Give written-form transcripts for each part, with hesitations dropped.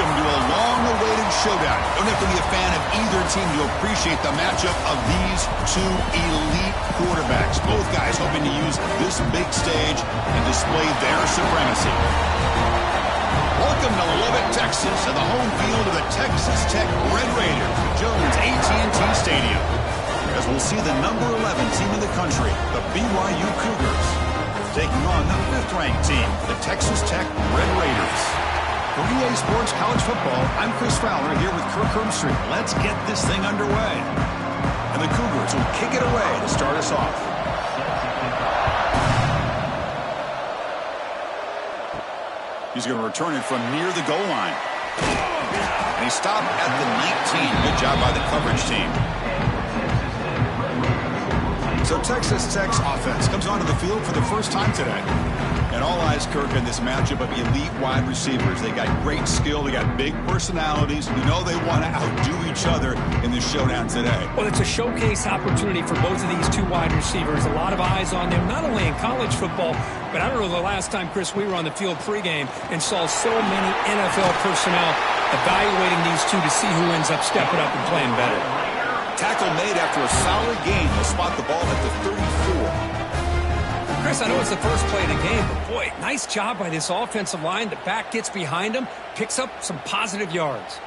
Welcome to a long-awaited showdown. Don't have to be a fan of either team to appreciate the matchup of these two elite quarterbacks. Both guys hoping to use this big stage and display their supremacy. Welcome to Lubbock, Texas, and the home field of the Texas Tech Redraiders at Jones AT&T Stadium. As we'll see the number 11 team in the country, the Byu Cougars, taking on the 5th-ranked team, the Texas Tech Redraiders. For EA Sports College Football, I'm Chris Fowler here with Kirk Herbstreit. Let's get this thing underway. And the Cougars will kick it away to start us off. He's going to return it from near the goal line. And he stopped at the 19. Good job by the coverage team. So Texas Tech's offense comes onto the field for the first time today. And all eyes, Kirk, in this matchup of elite wide receivers. They got great skill. They got big personalities. You know they want to outdo each other in this showdown today. Well, it's a showcase opportunity for both of these two wide receivers. A lot of eyes on them, not only in college football, but I don't know the last time, Chris, we were on the field pregame and saw so many NFL personnel evaluating these two to see who ends up stepping up and playing better. Tackle made after a solid gain. They'll spot the ball at the 34. Chris, I know it's the first play of the game, but boy, nice job by this offensive line. The back gets behind him, picks up some positive yards.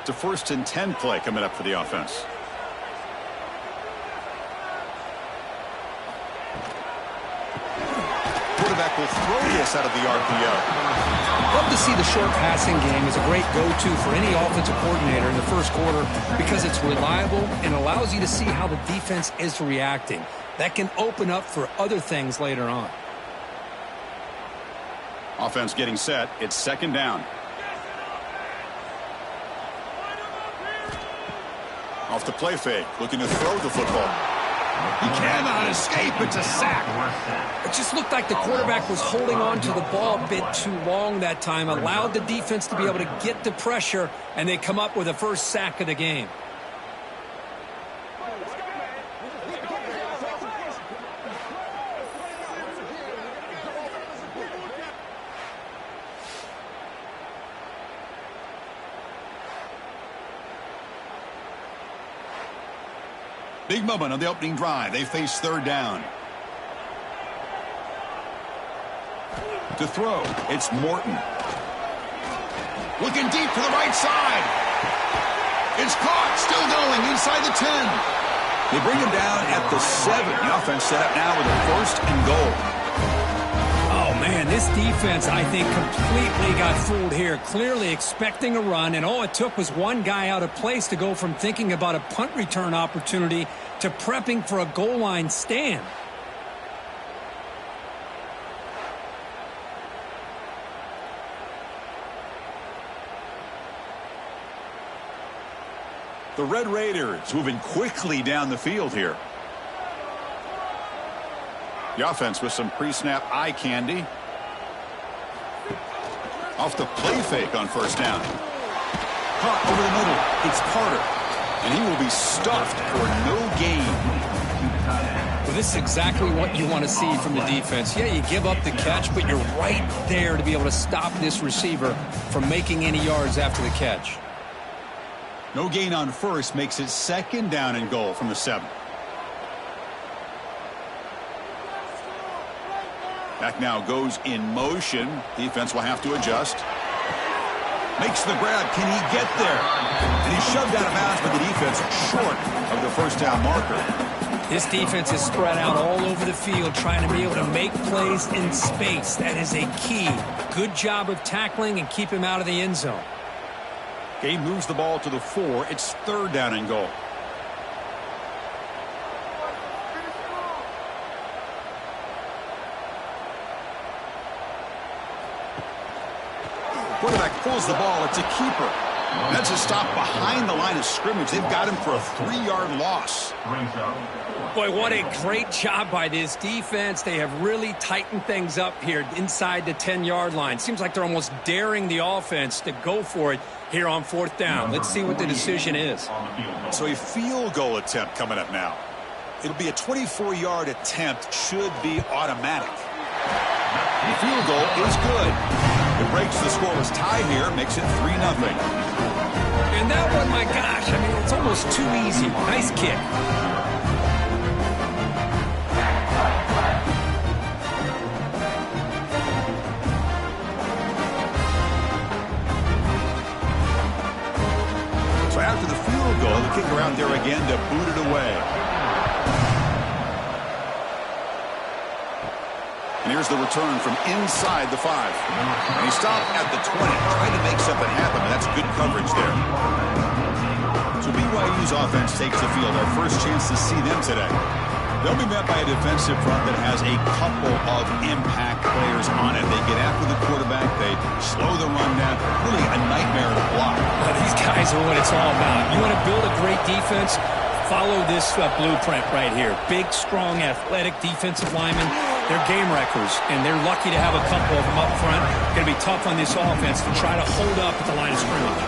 It's a 1st and 10 play coming up for the offense. Quarterback will throw this out of the RPO. Love to see the short passing game as a great go-to for any offensive coordinator in the first quarter because it's reliable and allows you to see how the defense is reacting. That can open up for other things later on. Offense getting set. It's 2nd down. Off the play fake, looking to throw the football. He cannot escape. It's a sack. It just looked like the quarterback was holding on to the ball a bit too long that time, allowed the defense to be able to get the pressure, and they come up with the first sack of the game. Big moment on the opening drive. They face 3rd down. To throw, it's Morton. Looking deep to the right side. It's caught, still going inside the 10. They bring him down at the 7. The offense set up now with a 1st and goal. Oh, man, this defense, I think, completely got fooled here. Clearly expecting a run, and all it took was one guy out of place to go from thinking about a punt return opportunity to prepping for a goal line stand. The Red Raiders moving quickly down the field here. The offense with some pre-snap eye candy. Off the play fake on 1st down. Caught over the middle. It's Carter. And he will be stuffed for no gain. Well, this is exactly what you want to see from the defense. Yeah, you give up the catch, but you're right there to be able to stop this receiver from making any yards after the catch. No gain on 1st makes it 2nd down and goal from the 7. Back now goes in motion. Defense will have to adjust. Makes the grab. Can he get there? And he's shoved out of bounds by the defense short of the 1st down marker. This defense is spread out all over the field trying to be able to make plays in space. That is a key. Good job of tackling and keep him out of the end zone. Gabe moves the ball to the 4. It's 3rd down and goal. Quarterback pulls the ball. It's a keeper. That's a stop behind the line of scrimmage. They've got him for a 3-yard loss. Boy, what a great job by this defense. They have really tightened things up here inside the 10-yard line. Seems like they're almost daring the offense to go for it here on 4th down. Let's see what the decision is. So a field goal attempt coming up now. It'll be a 24-yard attempt. Should be automatic. The field goal is good. It breaks the scoreless tie here, makes it 3-0. And that one, my gosh, I mean, it's almost too easy. Nice kick. So after the field goal, the kicker out there again to boot it away. And here's the return from inside the 5. And he stopped at the 20, trying to make something happen, but that's good coverage there. So BYU's offense takes the field, our first chance to see them today. They'll be met by a defensive front that has a couple of impact players on it. They get after the quarterback, they slow the run down. Really a nightmare to block. Well, these guys are what it's all about. You want to build a great defense? Follow this blueprint right here. Big, strong, athletic defensive linemen. They're game wreckers, and they're lucky to have a couple of them up front. Going to be tough on this offense to try to hold up at the line of scrimmage.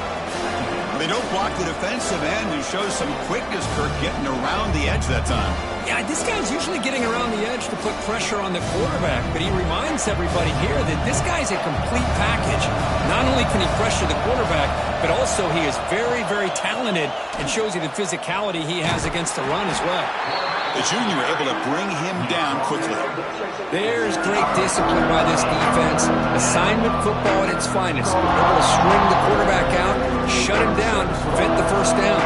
They don't block the defensive end and shows some quickness, Kirk, getting around the edge that time. Yeah, this guy's usually getting around the edge to put pressure on the quarterback, but he reminds everybody here that this guy's a complete package. Not only can he pressure the quarterback, but also he is very, very talented and shows you the physicality he has against the run as well. The junior able to bring him down quickly. There's great discipline by this defense. Assignment football at its finest. Able to string the quarterback out, shut him down, prevent the first down.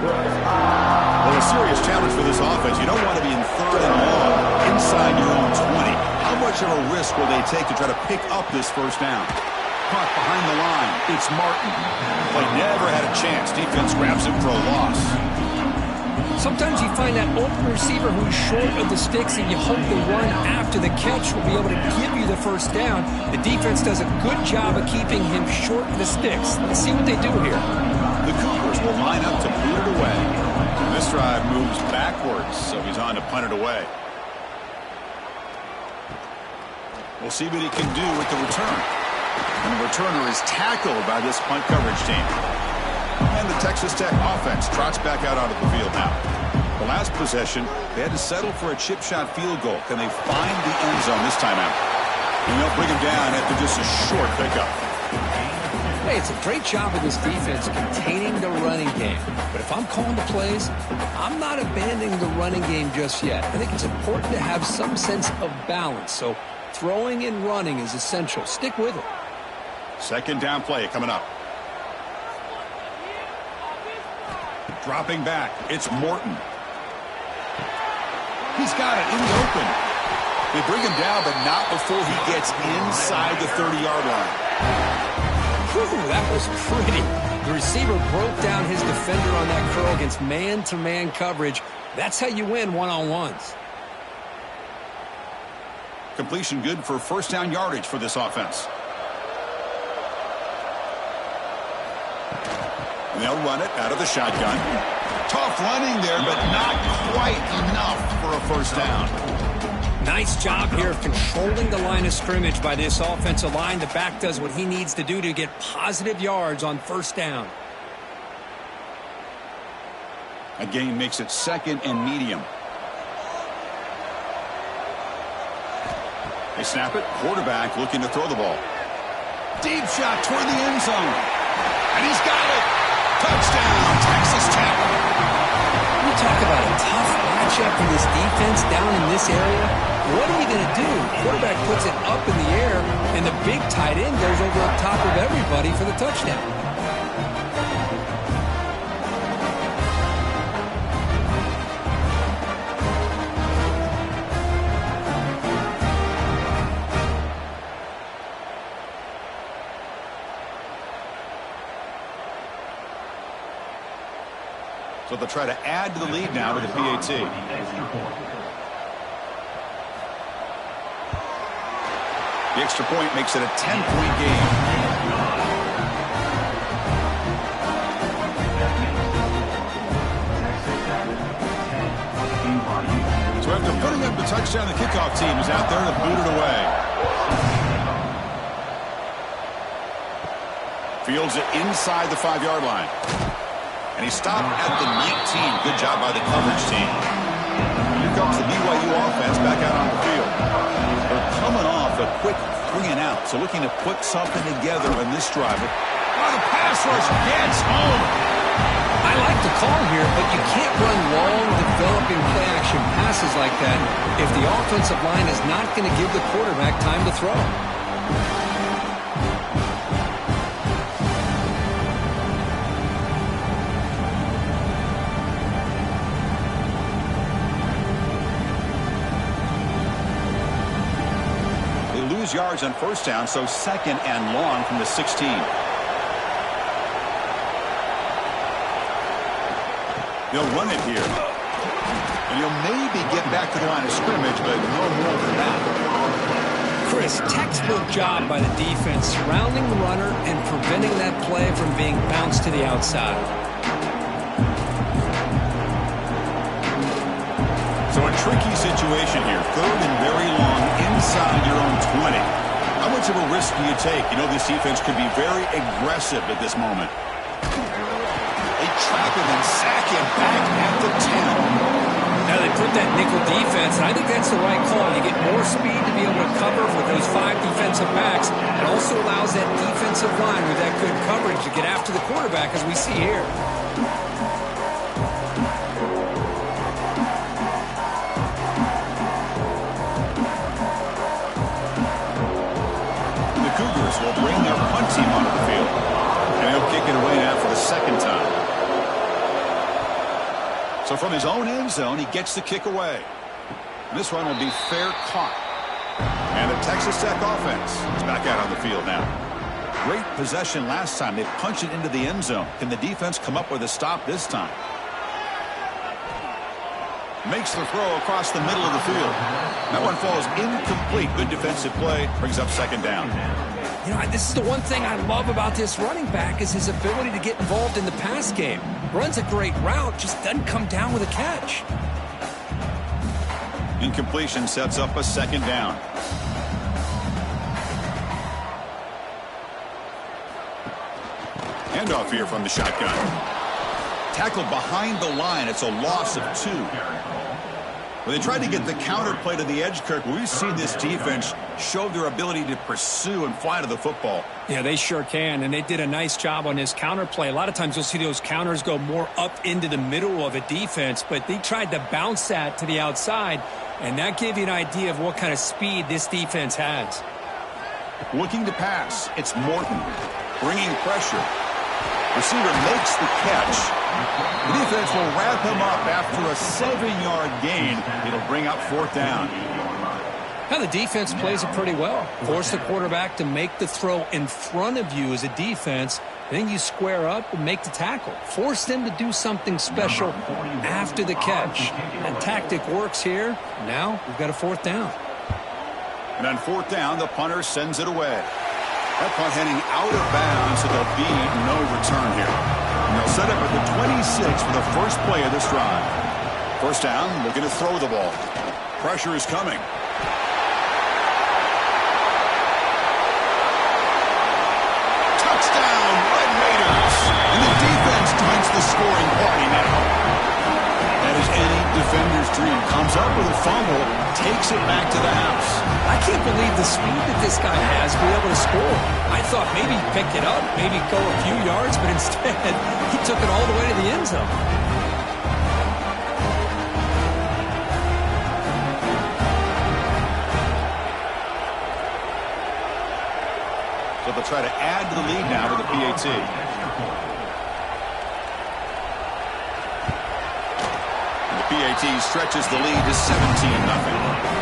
Well, a serious challenge for this offense. You don't want to be in 3rd and long inside your own 20. How much of a risk will they take to try to pick up this first down? Caught behind the line. It's Martin. But never had a chance. Defense grabs him for a loss. Sometimes you find that open receiver who's short of the sticks, and you hope the run after the catch will be able to give you the first down. The defense does a good job of keeping him short of the sticks. Let's see what they do here. The Cougars will line up to boot it away. This drive moves backwards, so he's on to punt it away. We'll see what he can do with the return. And the returner is tackled by this punt coverage team. And the Texas Tech offense trots back out onto the field now. The last possession, they had to settle for a chip shot field goal. Can they find the end zone this time out? And they'll bring him down after just a short pickup. Hey, it's a great job of this defense containing the running game. But if I'm calling the plays, I'm not abandoning the running game just yet. I think it's important to have some sense of balance. So throwing and running is essential. Stick with it. Second down play coming up. Dropping back, it's Morton. He's got it in the open. They bring him down, but not before he gets inside the 30-yard line. Whew, that was pretty. The receiver broke down his defender on that curl against man-to-man coverage. That's how you win one-on-ones. Completion good for first down yardage for this offense. And they'll run it out of the shotgun. Tough running there, but not quite enough for a first down. Nice job here of controlling the line of scrimmage by this offensive line. The back does what he needs to do to get positive yards on first down. A gain makes it 2nd and medium. They snap it. Quarterback looking to throw the ball. Deep shot toward the end zone. And he's got it. Touchdown, Texas Tech. We talk about a tough matchup for this defense down in this area. What are you going to do? Quarterback puts it up in the air, and the big tight end goes over the top of everybody for the touchdown. So they'll try to add to the lead now with the PAT. The extra point makes it a 10-point game. So after putting up the touchdown, the kickoff team is out there to boot it away. Fields it inside the 5-yard line. And he stopped at the 19. Good job by the coverage team. Here comes the BYU offense back out on the field. They're coming off a quick 3-and-out, so looking to put something together on this drive. Oh, the pass rush gets home. I like the call here, but you can't run long, developing play-action passes like that if the offensive line is not going to give the quarterback time to throw. Yards on first down, so 2nd and long from the 16. They'll run it here. And you'll maybe get back to the line of scrimmage, but no more than that. Chris, textbook job by the defense, surrounding the runner and preventing that play from being bounced to the outside. So a tricky situation here. 3rd and very long inside your own 20. How much of a risk do you take? You know, this defense could be very aggressive at this moment. They trap him and sack him back at the 10. Now they put that nickel defense, and I think that's the right call. You get more speed to be able to cover for those 5 defensive backs. It also allows that defensive line with that good coverage to get after the quarterback, as we see here. Will bring their punt team onto the field. And he'll kick it away now for the 2nd time. So from his own end zone, he gets the kick away. This one will be fair caught. And the Texas Tech offense is back out on the field now. Great possession last time. They punched it into the end zone. Can the defense come up with a stop this time? Makes the throw across the middle of the field. That one falls incomplete. Good defensive play. Brings up 2nd down. You know, this is the one thing I love about this running back is his ability to get involved in the pass game. Runs a great route, just doesn't come down with a catch. Incompletion sets up a 2nd down. Handoff here from the shotgun. Tackled behind the line. It's a loss of 2. When they tried to get the counter play to the edge, Kirk, we've seen this defense show their ability to pursue and fly to the football. Yeah, they sure can, and they did a nice job on this counter play. A lot of times you'll see those counters go more up into the middle of a defense, but they tried to bounce that to the outside, and that gave you an idea of what kind of speed this defense has. Looking to pass. It's Morton bringing pressure. Receiver makes the catch. The defense will wrap him up after a 7-yard gain. It'll bring up 4th down. Now the defense plays it pretty well. Force the quarterback to make the throw in front of you as a defense. Then you square up and make the tackle. Force them to do something special after the catch. That tactic works here. Now we've got a 4th down. And on 4th down, the punter sends it away. That punt heading out of bounds, so there'll be no return here. And they'll set up at the 26 for the first play of this drive. 1st down, looking to throw the ball. Pressure is coming. Touchdown, Red Raiders. And the defense joins the scoring party now. That is any defender's dream. Comes up with a fumble, takes it back to the house. I can't believe the speed that this guy has to be able to score. I thought maybe he'd pick it up, maybe go a few yards, but instead he took it all the way to the end zone. So they'll try to add to the lead now with the PAT. And the PAT stretches the lead to 17-0.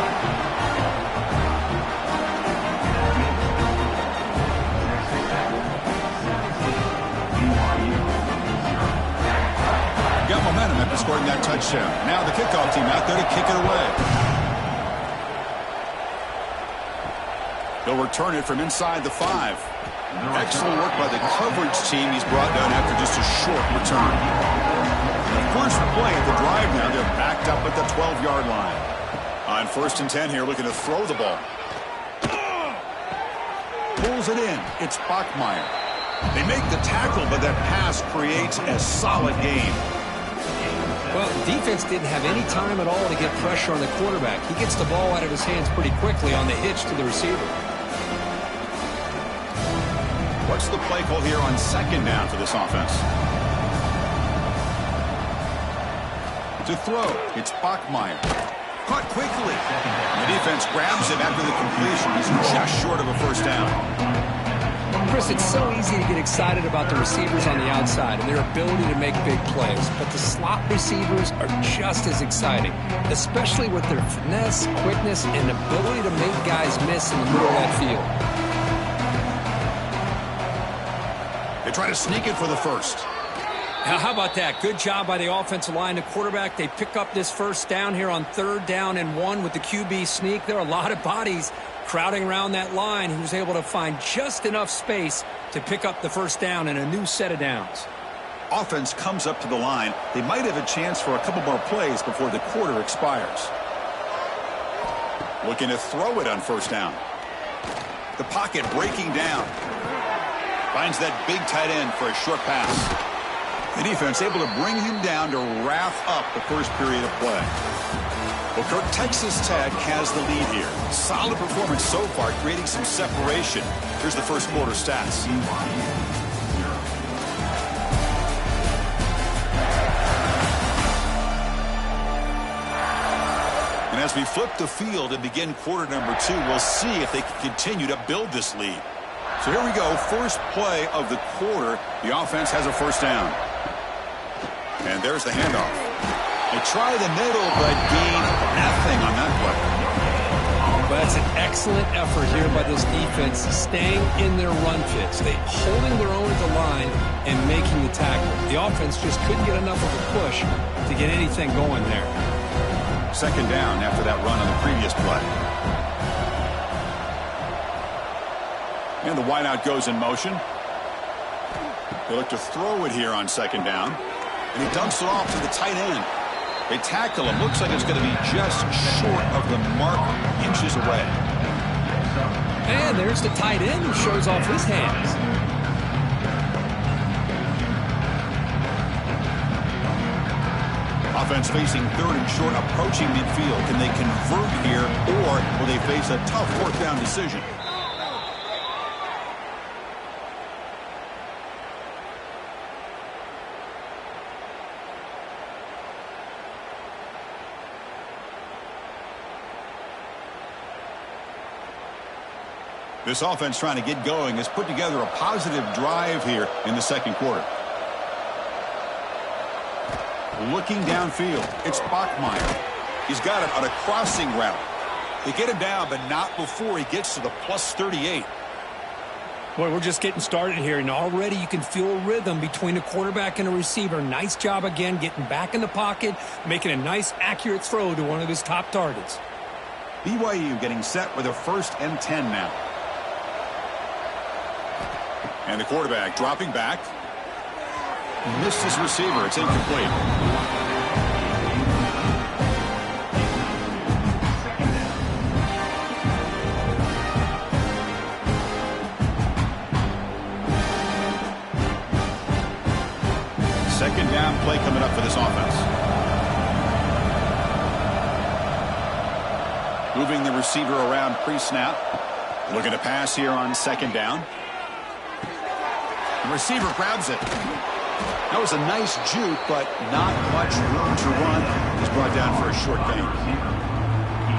Got momentum after scoring that touchdown. Now the kickoff team out there to kick it away. He'll return it from inside the 5. Excellent work by the coverage team. He's brought down after just a short return. The first play of the drive now, they're backed up at the 12-yard line. On 1st and 10 here, looking to throw the ball. Pulls it in. It's Bachmeier. They make the tackle, but that pass creates a solid gain. Well, the defense didn't have any time at all to get pressure on the quarterback. He gets the ball out of his hands pretty quickly on the hitch to the receiver. What's the play call here on second down for this offense? To throw, it's Bachmeier. Caught quickly. The defense grabs him after the completion. He's just short of a first down. Chris, it's so easy to get excited about the receivers on the outside and their ability to make big plays, but the slot receivers are just as exciting, especially with their finesse, quickness, and ability to make guys miss in the middle of that field. They try to sneak it for the first. Now, how about that? Good job by the offensive line. The quarterback, they pick up this first down here on 3rd down and 1 with the QB sneak. There are a lot of bodies crowding around that line. He was able to find just enough space to pick up the first down and a new set of downs. Offense comes up to the line. They might have a chance for a couple more plays before the quarter expires. Looking to throw it on first down. The pocket breaking down. Finds that big tight end for a short pass. The defense able to bring him down to wrap up the first period of play. Well, Kirk, Texas Tech has the lead here. Solid performance so far, creating some separation. Here's the first quarter stats. And as we flip the field and begin quarter number 2, we'll see if they can continue to build this lead. So here we go, first play of the quarter. The offense has a first down. And there's the handoff. They try the middle, but gain nothing on that play. But that's an excellent effort here by this defense, staying in their run fits. They holding their own at the line and making the tackle. The offense just couldn't get enough of a push to get anything going there. Second down after that run on the previous play. And the wideout goes in motion. They look to throw it here on second down. And he dumps it off to the tight end. They tackle him. Looks like it's going to be just short of the mark, inches away. And there's the tight end who shows off his hands. Offense facing 3rd and short, approaching midfield. Can they convert here, or will they face a tough 4th down decision? This offense trying to get going has put together a positive drive here in the second quarter. Looking downfield, it's Bachmeier. He's got it on a crossing route. They get him down, but not before he gets to the +38. Boy, we're just getting started here, and already you can feel a rhythm between the quarterback and the receiver. Nice job again getting back in the pocket, making a nice, accurate throw to one of his top targets. BYU getting set with a 1st and 10 now. And the quarterback dropping back. Missed his receiver. It's incomplete. Second down play coming up for this offense. Moving the receiver around pre-snap. Looking to pass here on second down. The receiver grabs it. That was a nice juke, but not much room to run. He's brought down for a short gain.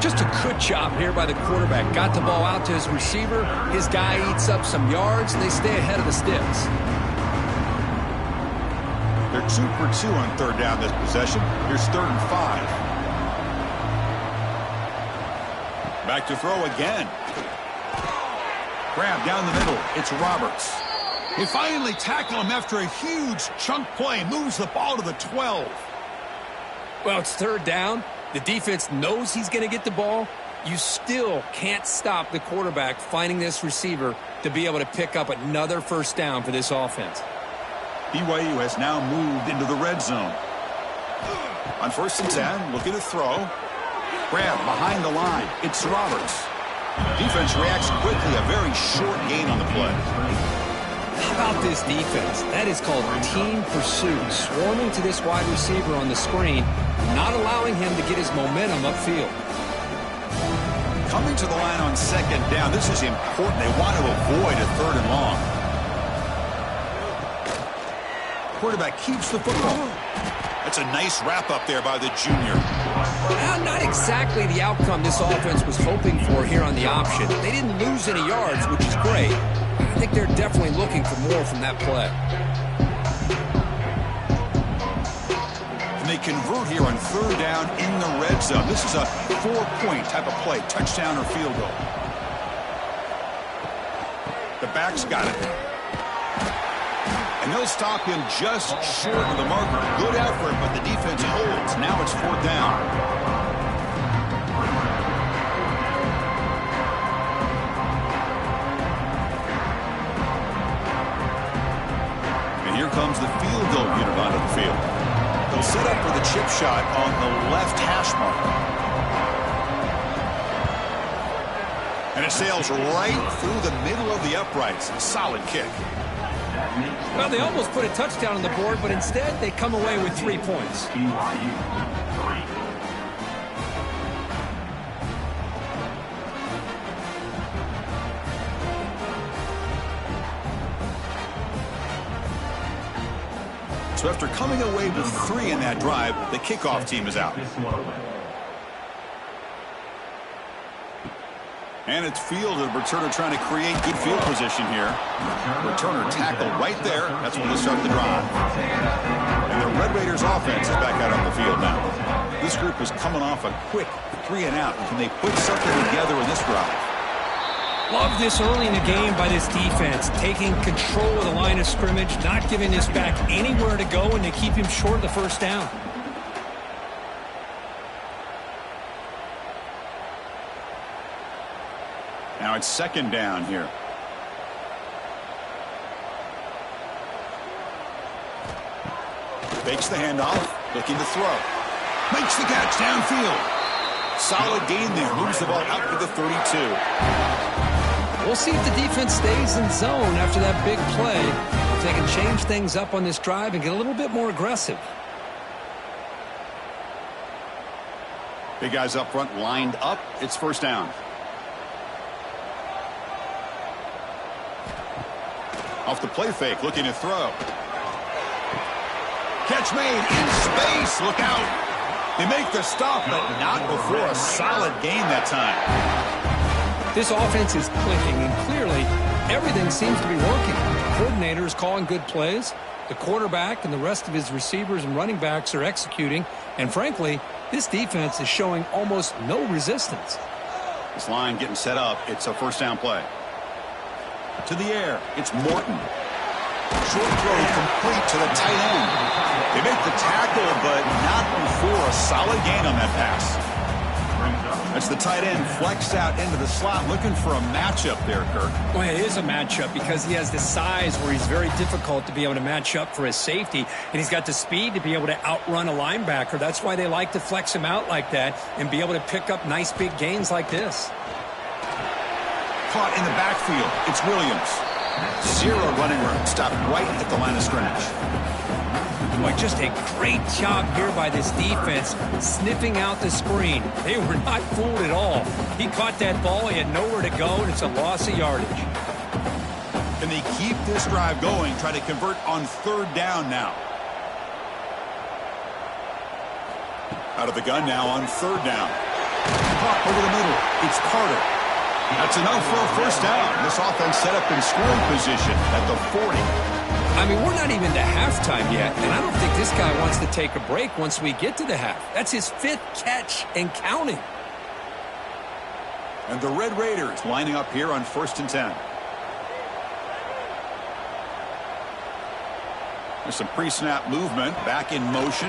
Just a good job here by the quarterback. Got the ball out to his receiver. His guy eats up some yards. They stay ahead of the sticks. They're 2 for 2 on 3rd down this possession. Here's 3rd and 5. Back to throw again. Grab down the middle. It's Roberts. They finally tackle him after a huge chunk play. Moves the ball to the 12. Well, it's 3rd down. The defense knows he's going to get the ball. You still can't stop the quarterback finding this receiver to be able to pick up another first down for this offense. BYU has now moved into the red zone. On 1st and 10, looking to throw. Grab behind the line. It's Roberts. Defense reacts quickly. A very short gain on the play. How about this defense? That is called team pursuit. Swarming to this wide receiver on the screen, not allowing him to get his momentum upfield. Coming to the line on second down. This is important. They want to avoid a 3rd and long. Quarterback keeps the football. That's a nice wrap-up there by the junior. Well, not exactly the outcome this offense was hoping for here on the option. They didn't lose any yards, which is great. I think they're definitely looking for more from that play. And they convert here on third down in the red zone. This is a 4-point type of play, touchdown or field goal. The back's got it. And they'll stop him just short of the marker. Good effort, but the defense holds. Now it's fourth down. And here comes the field goal unit onto the field. They'll set up for the chip shot on the left hash mark. And it sails right through the middle of the uprights. A solid kick. Well, they almost put a touchdown on the board, but instead they come away with 3 points. So after coming away with 3 in that drive, the kickoff team is out. And it's fielded. Returner trying to create good field position here. Returner tackled right there. That's when they start the drive. And the Red Raiders offense is back out on the field now. This group is coming off a quick 3 and out. Can they put something together in this drive? Love this early in the game by this defense, taking control of the line of scrimmage, not giving this back anywhere to go, and to keep him short of the first down. Now it's second down here. Fakes the handoff, looking to throw. Makes the catch downfield. Solid gain there, moves the ball out to the 32. We'll see if the defense stays in zone after that big play. If they can change things up on this drive and get a little bit more aggressive. Big guys up front lined up. It's first down. Off the play fake, looking to throw. Catch made in space. Look out. They make the stop, but not before a solid gain that time. This offense is clicking, and clearly everything seems to be working. The coordinator is calling good plays. The quarterback and the rest of his receivers and running backs are executing. And frankly, this defense is showing almost no resistance. This line getting set up. It's a first down play. To the air, it's Morton. Short throw complete to the tight end. They make the tackle, but not before a solid gain on that pass. That's the tight end flexed out into the slot, looking for a matchup there, Kirk. Well, it is a matchup because he has the size where he's very difficult to be able to match up for his safety, and he's got the speed to be able to outrun a linebacker. That's why they like to flex him out like that and be able to pick up nice big gains like this. Caught in the backfield. It's Williams. 0 running room. Stopped right at the line of scrimmage. Boy, just a great job here by this defense, sniffing out the screen. They were not fooled at all. He caught that ball. He had nowhere to go, and it's a loss of yardage. And they keep this drive going, try to convert on third down now. Out of the gun now on third down. Caught over the middle. It's Carter. That's enough for a first down. This offense set up in scoring position at the 40. I mean, we're not even to halftime yet, and I don't think this guy wants to take a break once we get to the half. That's his 5th catch and counting. And the Red Raiders lining up here on 1st and 10. There's some pre-snap movement. Back in motion.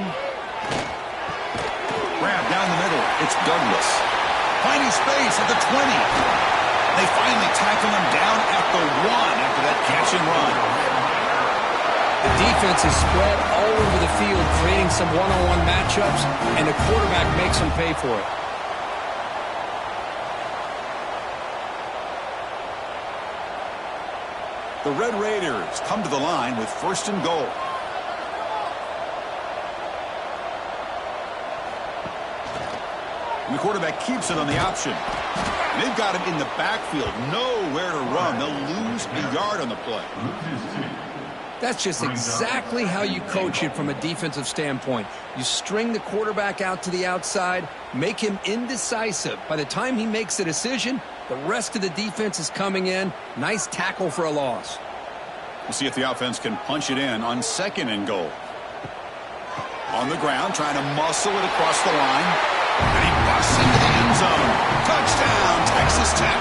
Grab down the middle. It's Douglas. Finding space at the 20. They finally tackle him down at the 1 after that catch and run. The defense is spread all over the field, creating some one-on-one matchups, and the quarterback makes them pay for it. The Red Raiders come to the line with 1st and goal. And the quarterback keeps it on the option. And they've got him in the backfield, nowhere to run. They'll lose a yard on the play. That's just exactly how you coach it from a defensive standpoint. You string the quarterback out to the outside, make him indecisive. By the time he makes a decision, the rest of the defense is coming in. Nice tackle for a loss. We'll see if the offense can punch it in on 2nd and goal. On the ground, trying to muscle it across the line. And he busts into the end zone. Touchdown, Texas Tech.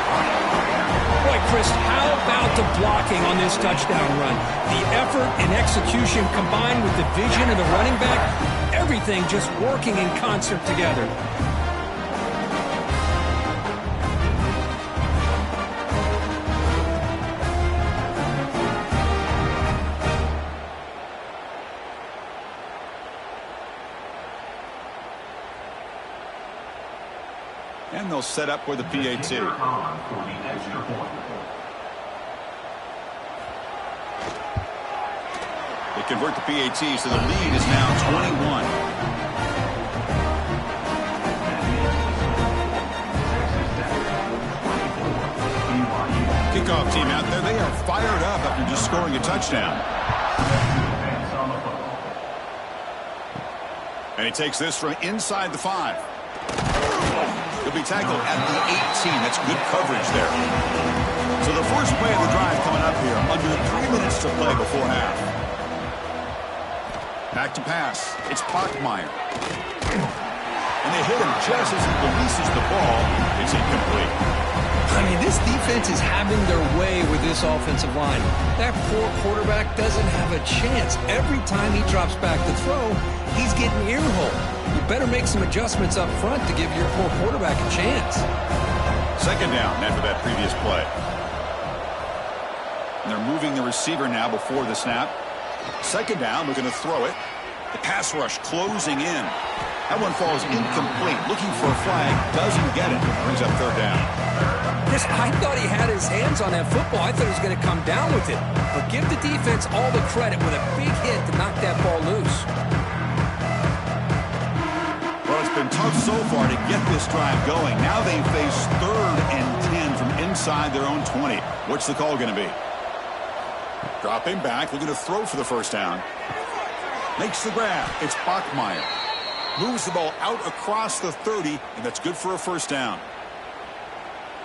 Boy, Chris, how about the blocking on this touchdown run? The effort and execution combined with the vision of the running back, everything just working in concert together. And they'll set up with a PAT. They convert the PAT, so the lead is now 21. Kickoff team out there. They are fired up after just scoring a touchdown. And he takes this from inside the 5. He'll be tackled at the 18. That's good coverage there. So the first play of the drive coming up here. Under 3 minutes to play before half. Back to pass. It's Bachmeier. And they hit him just as he releases the ball. It's incomplete. I mean, this defense is having their way with this offensive line. That poor quarterback doesn't have a chance. Every time he drops back to throw, he's getting ear-hole. You better make some adjustments up front to give your poor quarterback a chance. 2nd down after that previous play. And they're moving the receiver now before the snap. 2nd down, looking to throw it. The pass rush closing in. That one falls incomplete. Looking for a flag, doesn't get it. Brings up 3rd down. Chris, I thought he had his hands on that football. I thought he was going to come down with it. But give the defense all the credit with a big hit to knock that ball loose. Well, it's been tough so far to get this drive going. Now they face 3rd and 10 from inside their own 20. What's the call going to be? Dropping back, looking to throw for the 1st down. Makes the grab. It's Bachmeier. Moves the ball out across the 30, and that's good for a 1st down.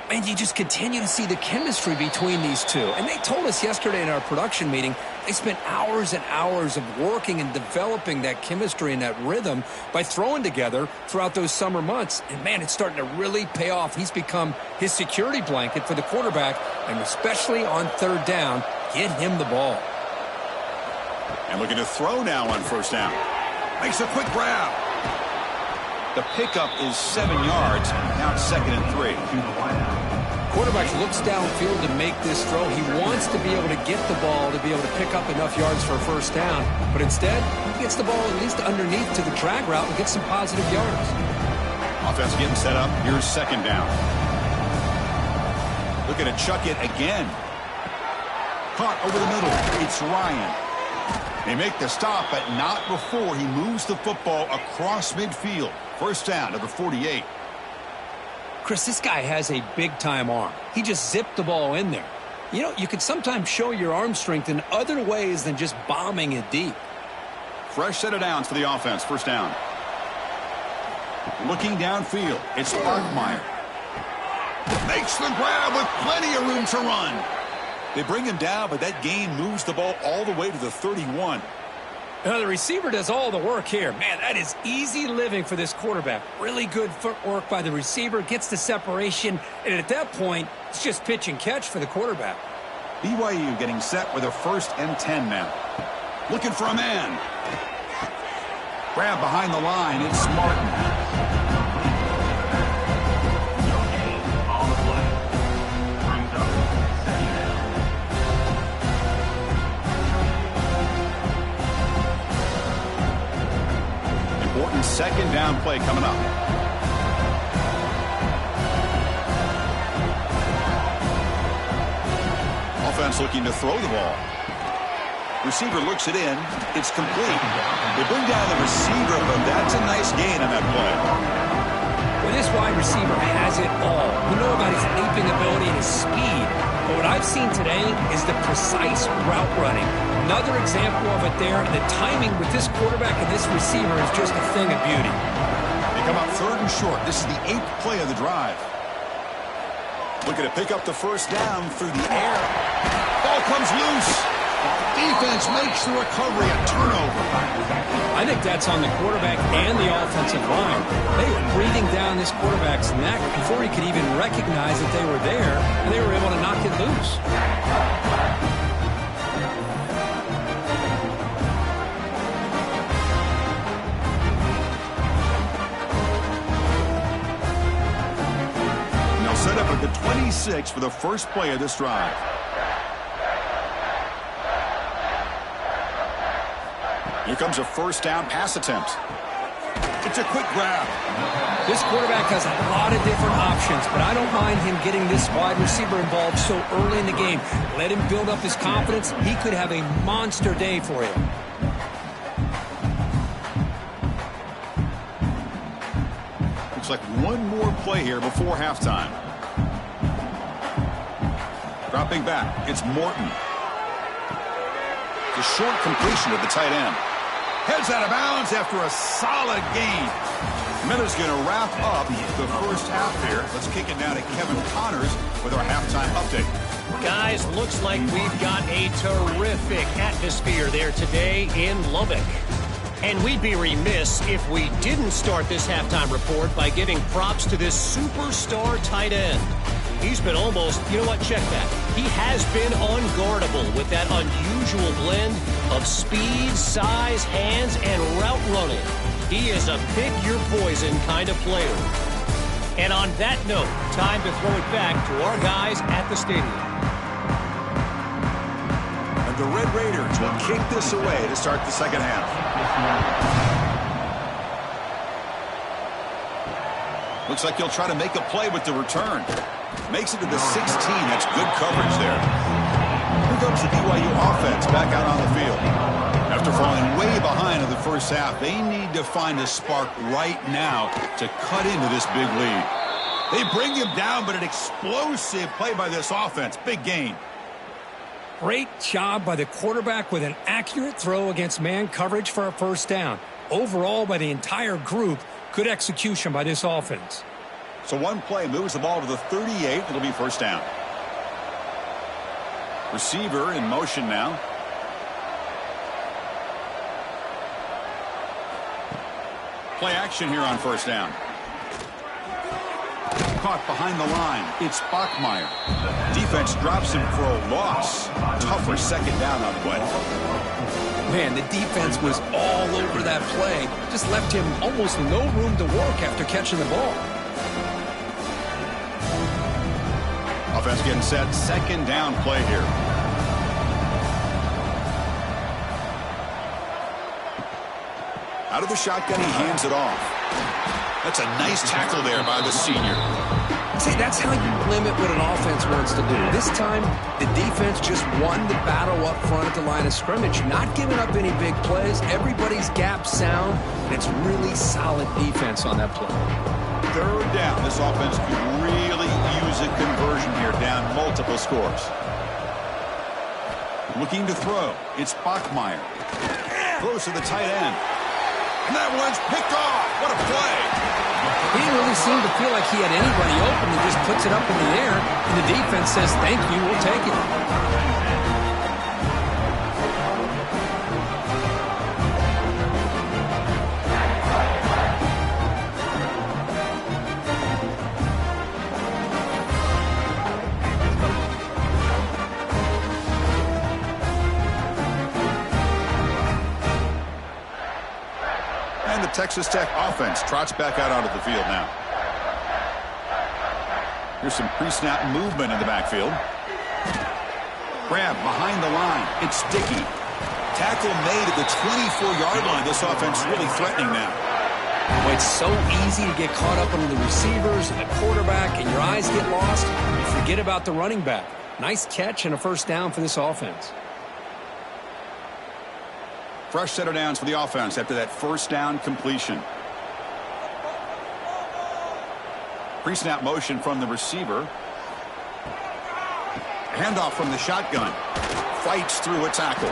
And you just continue to see the chemistry between these two. And they told us yesterday in our production meeting, they spent hours and hours of working and developing that chemistry and that rhythm by throwing together throughout those summer months. And, man, it's starting to really pay off. He's become his security blanket for the quarterback, and especially on 3rd down, get him the ball. And looking to throw now on 1st down. Makes a quick grab. The pickup is 7 yards. Now it's 2nd and 3. Quarterback looks downfield to make this throw. He wants to be able to get the ball to be able to pick up enough yards for a 1st down. But instead, he gets the ball at least underneath to the drag route and gets some positive yards. Offense getting set up. Here's 2nd down. Looking to chuck it again. Caught over the middle. It's Ryan. They make the stop, but not before he moves the football across midfield. 1st down, number 48. Chris, this guy has a big-time arm. He just zipped the ball in there. You know, you can sometimes show your arm strength in other ways than just bombing it deep. Fresh set of downs for the offense. 1st down. Looking downfield. It's Bachmeier. Makes the grab with plenty of room to run. They bring him down, but that gain moves the ball all the way to the 31. Now, the receiver does all the work here. Man, that is easy living for this quarterback. Really good footwork by the receiver, gets the separation, and at that point, it's just pitch and catch for the quarterback. BYU getting set with a 1st and 10 now. Looking for a man. Grab behind the line. It's Martin. Important 2nd down play coming up. Offense looking to throw the ball. Receiver looks it in. It's complete. They bring down the receiver, but that's a nice gain on that play. Well, this wide receiver has it all. We know about his leaping ability and his speed. But what I I've seen today is the precise route running. Another example of it there. The timing with this quarterback and this receiver is just a thing of beauty. They come up 3rd and short. This is the 8th play of the drive. Looking to pick up the first down through the air. Ball comes loose. Defense makes the recovery, a turnover. I think that's on the quarterback and the offensive line. They were breathing down this quarterback's neck before he could even recognize that they were there, and they were able to knock it loose. Set up at the 26 for the first play of this drive. Here comes a first down pass attempt. It's a quick grab. This quarterback has a lot of different options, but I don't mind him getting this wide receiver involved so early in the game. Let him build up his confidence. He could have a monster day for you. Looks like one more play here before halftime. Dropping back, it's Morton. The short completion of the tight end. Heads out of bounds after a solid gain. Miller's going to wrap up the first half here. Let's kick it down to Kevin Connors with our halftime update. Guys, looks like we've got a terrific atmosphere there today in Lubbock. And we'd be remiss if we didn't start this halftime report by giving props to this superstar tight end. He's been almost, you know what, check that. He has been unguardable with that unusual blend of speed, size, hands, and route running. He is a pick-your-poison kind of player. And on that note, time to throw it back to our guys at the stadium. And the Red Raiders will kick this away to start the second half. Looks like he'll try to make a play with the return. Makes it to the 16. That's good coverage there. Here comes the BYU offense back out on the field. After falling way behind in the first half, they need to find a spark right now to cut into this big lead. They bring him down, but an explosive play by this offense. Big gain. Great job by the quarterback with an accurate throw against man coverage for a first down. Overall, by the entire group, good execution by this offense. So one play moves the ball to the 38. It'll be first down. Receiver in motion now. Play action here on first down. Caught behind the line. It's Bachmeier. Defense drops him for a loss. Tougher second down on the way. Man, the defense was all over that play. Just left him almost no room to work after catching the ball. Offense getting set. Second down play here. Out of the shotgun, he hands it off. That's a nice tackle there by the senior. See, that's how you limit what an offense wants to do. This time, the defense just won the battle up front at the line of scrimmage, not giving up any big plays. Everybody's gap sound, and it's really solid defense on that play. Third down. This offense could really use a conversion here, down multiple scores. Looking to throw. It's Bachmeier. Throws to the tight end. And that one's picked off. What a play. He didn't really seem to feel like he had anybody open. He just puts it up in the air, and the defense says, thank you, we'll take it. And the Texas Tech offense trots back out onto the field now. Here's some pre-snap movement in the backfield. Grab behind the line. It's Dickey. Tackle made at the 24-yard line. This offense really threatening now. Well, it's so easy to get caught up on the receivers and the quarterback, and your eyes get lost. You forget about the running back. Nice catch and a first down for this offense. Fresh set of downs for the offense after that first down completion. Pre-snap motion from the receiver. Handoff from the shotgun. Fights through a tackle.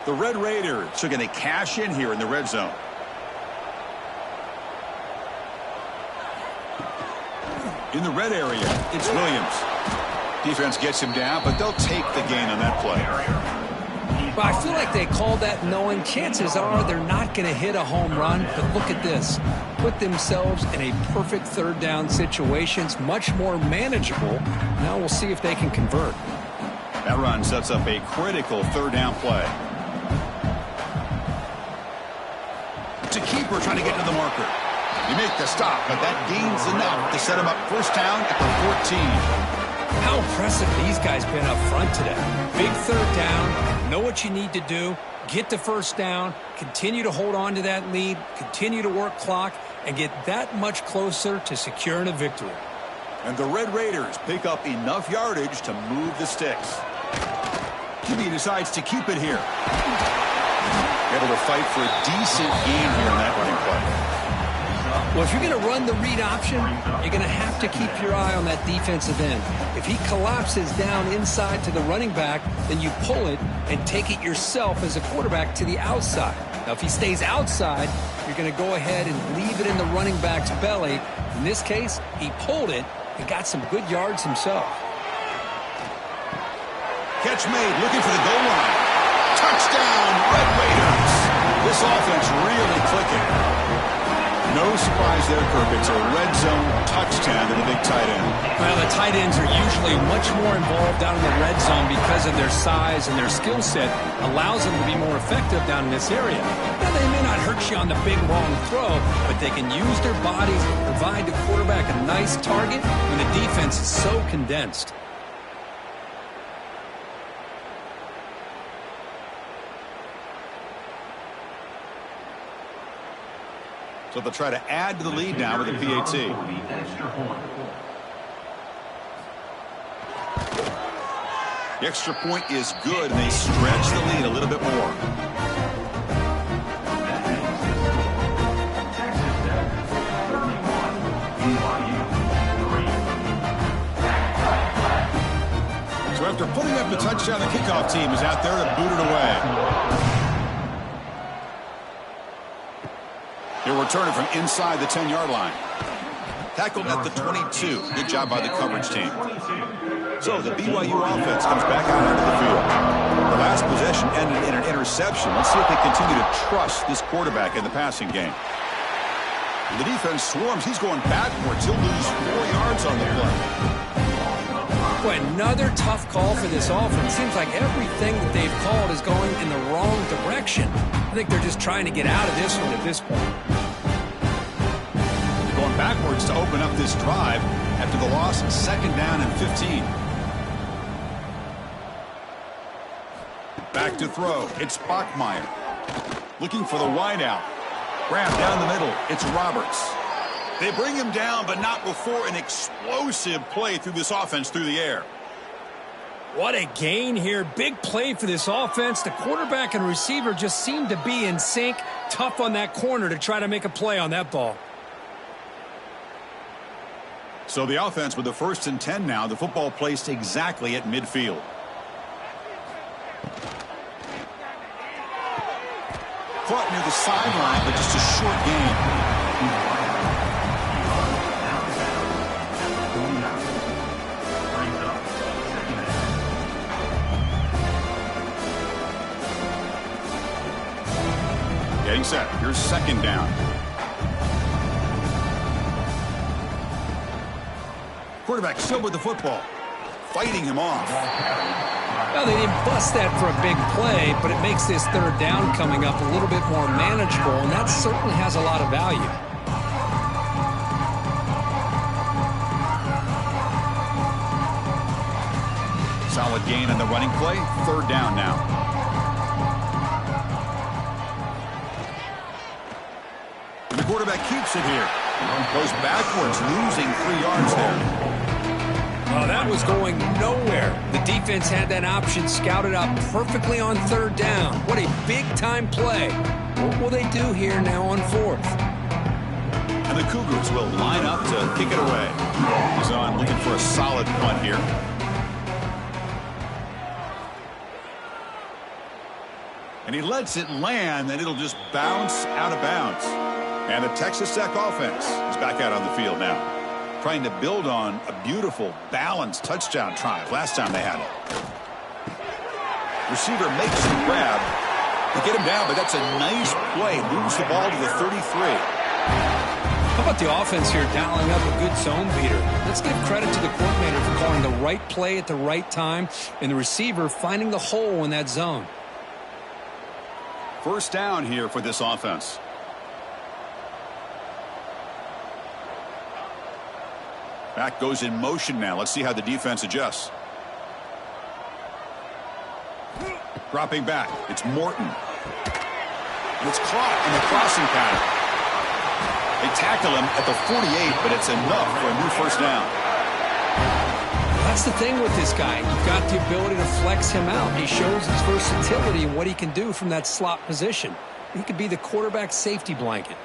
The Red Raiders are going to cash in here in the red zone. In the red area, it's Williams. Defense gets him down, but they'll take the gain on that play. Well, I feel like they called that knowing chances are they're not going to hit a home run. But look at this. Put themselves in a perfect third down situation. It's much more manageable. Now we'll see if they can convert. That run sets up a critical third down play. To keeper trying to get to the marker. You make the stop, but that gains enough to set him up first down at the 14. How impressive these guys been up front today. Big third down, know what you need to do, get the first down, continue to hold on to that lead, continue to work clock, and get that much closer to securing a victory. And the Red Raiders pick up enough yardage to move the sticks. QB decides to keep it here. Able to fight for a decent gain here in that running play. Well, if you're going to run the read option, you're going to have to keep your eye on that defensive end. If he collapses down inside to the running back, then you pull it and take it yourself as a quarterback to the outside. Now, if he stays outside, you're going to go ahead and leave it in the running back's belly. In this case, he pulled it and got some good yards himself. Catch made, looking for the goal line. Touchdown, Red Raiders. This offense really clicking. No surprise there, Kirk. It's a red zone touchdown to the big tight end. Well, the tight ends are usually much more involved down in the red zone because of their size and their skill set allows them to be more effective down in this area. Now, they may not hurt you on the big, long throw, but they can use their bodies to provide the quarterback a nice target when the defense is so condensed. So they'll try to add to the lead now with a PAT. The extra point is good, and they stretch the lead a little bit more. So after putting up the touchdown, the kickoff team is out there to boot it away. He'll return it from inside the 10-yard line. Tackled at the 22. Good job by the coverage team. So the BYU offense comes back out onto the field. The last possession ended in an interception. Let's see if they continue to trust this quarterback in the passing game. The defense swarms. He's going backwards. He'll lose 4 yards on the play. Boy, another tough call for this offense. Seems like everything that they've called is going in the wrong direction. I think they're just trying to get out of this one at this point. They're going backwards to open up this drive after the loss, second down and 15. Back to throw. It's Bachmeier. Looking for the wideout. Grab down the middle. It's Roberts. They bring him down, but not before an explosive play through this offense through the air. What a gain here. Big play for this offense. The quarterback and receiver just seem to be in sync. Tough on that corner to try to make a play on that ball. So the offense with the 1st and 10 now. The football placed exactly at midfield. Caught near the sideline, but just a short gain. Getting set. Here's second down. Quarterback still with the football. Fighting him off. Well, they didn't bust that for a big play, but it makes this third down coming up a little bit more manageable, and that certainly has a lot of value. Solid gain on the running play. Third down now. The quarterback keeps it here. Goes backwards, losing 3 yards there. Oh, that was going nowhere. The defense had that option scouted out perfectly on third down. What a big-time play. What will they do here now on fourth? And the Cougars will line up to kick it away. He's on looking for a solid punt here. And he lets it land, and it'll just bounce out of bounds. And the Texas Tech offense is back out on the field now, trying to build on a beautiful, balanced touchdown drive last time they had it. Receiver makes the grab. They get him down, but that's a nice play. Moves the ball to the 33. How about the offense here dialing up a good zone beater? Let's give credit to the coordinator for calling the right play at the right time, and the receiver finding the hole in that zone. First down here for this offense. Back goes in motion now. Let's see how the defense adjusts. Dropping back. It's Morton. And it's caught in the crossing pattern. They tackle him at the 48, but it's enough for a new first down. That's the thing with this guy. You've got the ability to flex him out. He shows his versatility and what he can do from that slot position. He could be the quarterback safety blanket.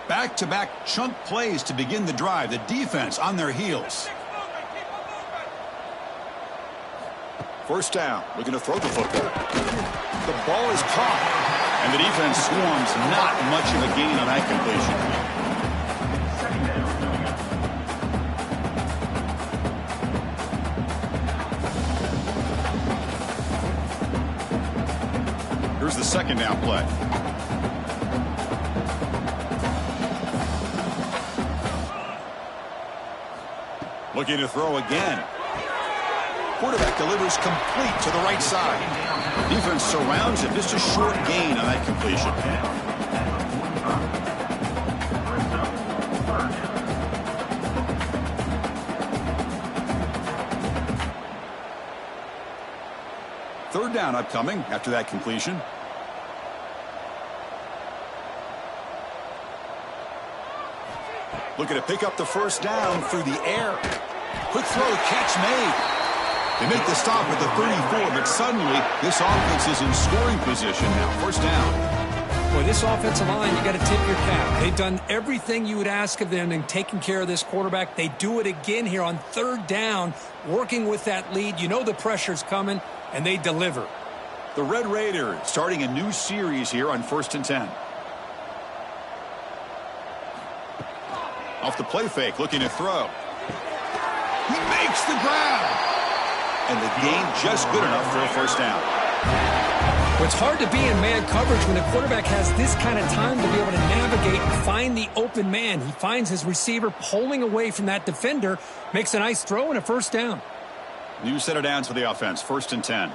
Back-to-back chunk plays to begin the drive. The defense on their heels. First down. Looking to throw the football. The ball is caught. And the defense swarms. Not much of a gain on that completion. Here's the second down play. Looking to throw again. Quarterback delivers complete to the right side. Defense surrounds him. Just a short gain on that completion. Third down upcoming after that completion. Looking to pick up the first down through the air. Quick throw, catch made. They make the stop at the 34, but suddenly this offense is in scoring position now. First down. Boy, this offensive line, you got to tip your cap. They've done everything you would ask of them in taking care of this quarterback. They do it again here on third down, working with that lead. You know the pressure's coming, and they deliver. The Red Raiders starting a new series here on 1st and 10. Off the play fake, looking to throw. He makes the grab. And the gain just good enough for a first down. Well, it's hard to be in man coverage when the quarterback has this kind of time to be able to navigate and find the open man. He finds his receiver pulling away from that defender, makes a nice throw and a first down. New set of downs for the offense, 1st and 10.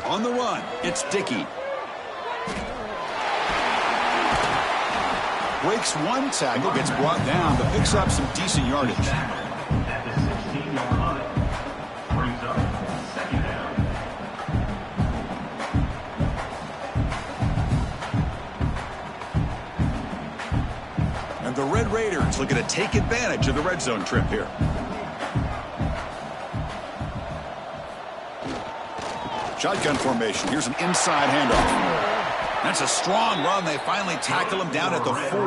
On the run, it's Dickey. Breaks one tackle, gets brought down, but picks up some decent yardage. And the Red Raiders looking to take advantage of the red zone trip here. Shotgun formation. Here's an inside handoff. That's a strong run. They finally tackle him down at the 4.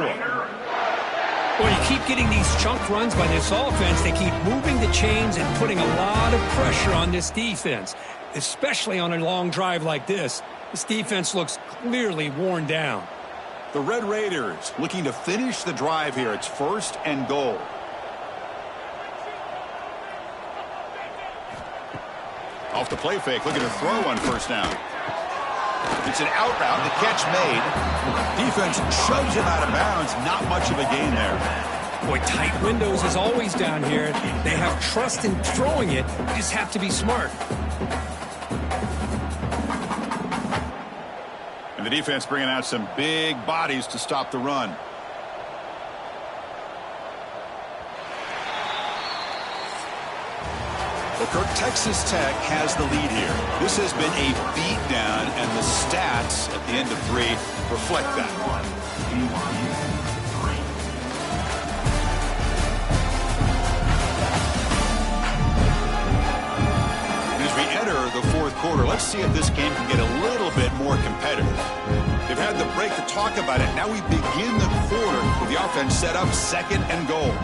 Well, you keep getting these chunk runs by this offense. They keep moving the chains and putting a lot of pressure on this defense, especially on a long drive like this. This defense looks clearly worn down. The Red Raiders looking to finish the drive here. It's 1st and goal. Off the play fake, looking to throw on first down. It's an out route, the catch made. Defense shoves him out of bounds. Not much of a gain there. Boy, tight windows is always down here. They have trust in throwing it. You just have to be smart. And the defense bringing out some big bodies to stop the run. Well, Kirk, Texas Tech has the lead here. This has been a beatdown, and the stats at the end of 3 reflect that. And as we enter the 4th quarter, let's see if this game can get a little bit more competitive. They've had the break to talk about it. Now we begin the quarter with the offense set up 2nd and goal.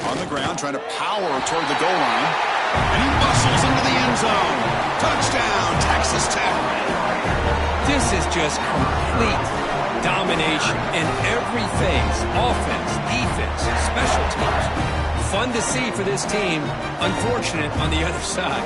On the ground, trying to power toward the goal line. And he bustles into the end zone. Touchdown, Texas Tech. This is just complete domination in every phase. Offense, defense, special teams. Fun to see for this team. Unfortunate on the other side.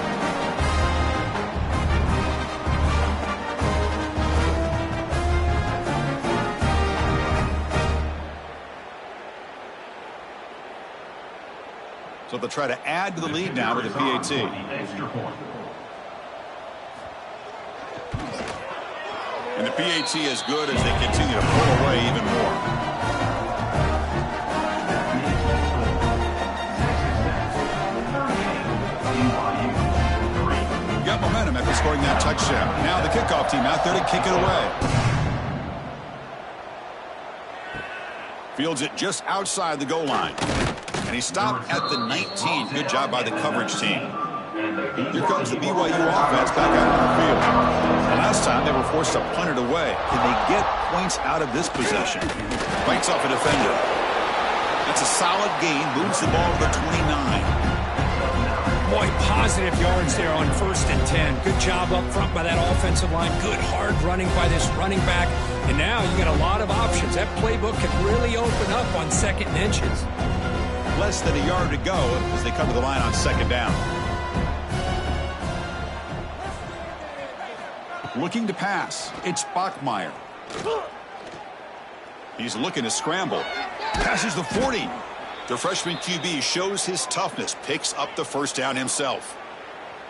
So they'll try to add to the lead now with the PAT. And the PAT is good as they continue to pull away even more. Got momentum after scoring that touchdown. Now the kickoff team out there to kick it away. Fields it just outside the goal line. And he stopped at the 19. Good job by the coverage team. Here comes the BYU offense back out on the field. The last time they were forced to punt it away. Can they get points out of this possession? Bites off a defender. That's a solid gain. Moves the ball to the 29. Boy, positive yards there on 1st and 10. Good job up front by that offensive line. Good hard running by this running back. And now you got a lot of options. That playbook can really open up on 2nd and inches. Less than a yard to go as they come to the line on 2nd down. Looking to pass. It's Bachmeier. He's looking to scramble. Passes the 40. The freshman QB shows his toughness. Picks up the 1st down himself.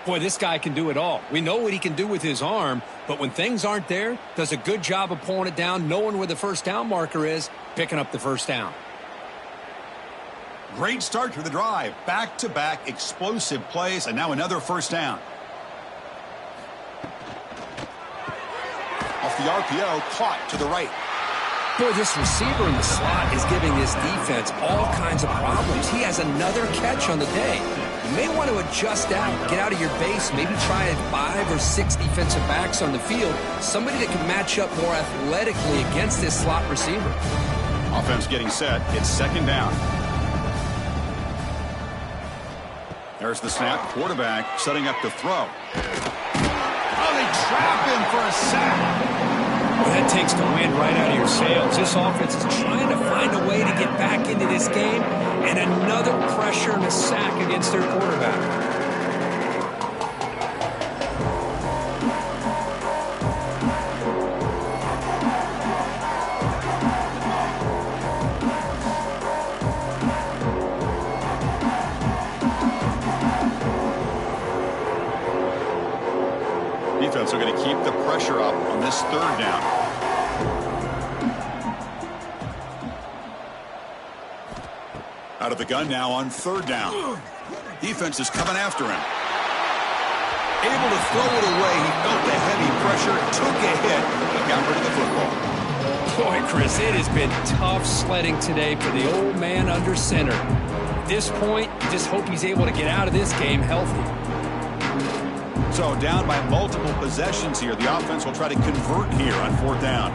Boy, this guy can do it all. We know what he can do with his arm, but when things aren't there, does a good job of pulling it down, knowing where the 1st down marker is, picking up the 1st down. Great start to the drive. Back-to-back explosive plays, and now another 1st down. Off the RPO, caught to the right. Boy, this receiver in the slot is giving this defense all kinds of problems. He has another catch on the day. You may want to adjust out, get out of your base, maybe try 5 or 6 defensive backs on the field, somebody that can match up more athletically against this slot receiver. Offense getting set. It's 2nd down. There's the snap. Quarterback setting up the throw. Oh, they trap him for a sack. Well, that takes the wind right out of your sails. This offense is trying to find a way to get back into this game, and another pressure and a sack against their quarterback. Defense are going to keep the pressure up on this 3rd down. Out of the gun now on 3rd down. Defense is coming after him. Able to throw it away. He felt the heavy pressure, took a hit, but got rid of the football. Boy, Chris, it has been tough sledding today for the old man under center. At this point, you just hope he's able to get out of this game healthy. So down by multiple possessions here. The offense will try to convert here on 4th down.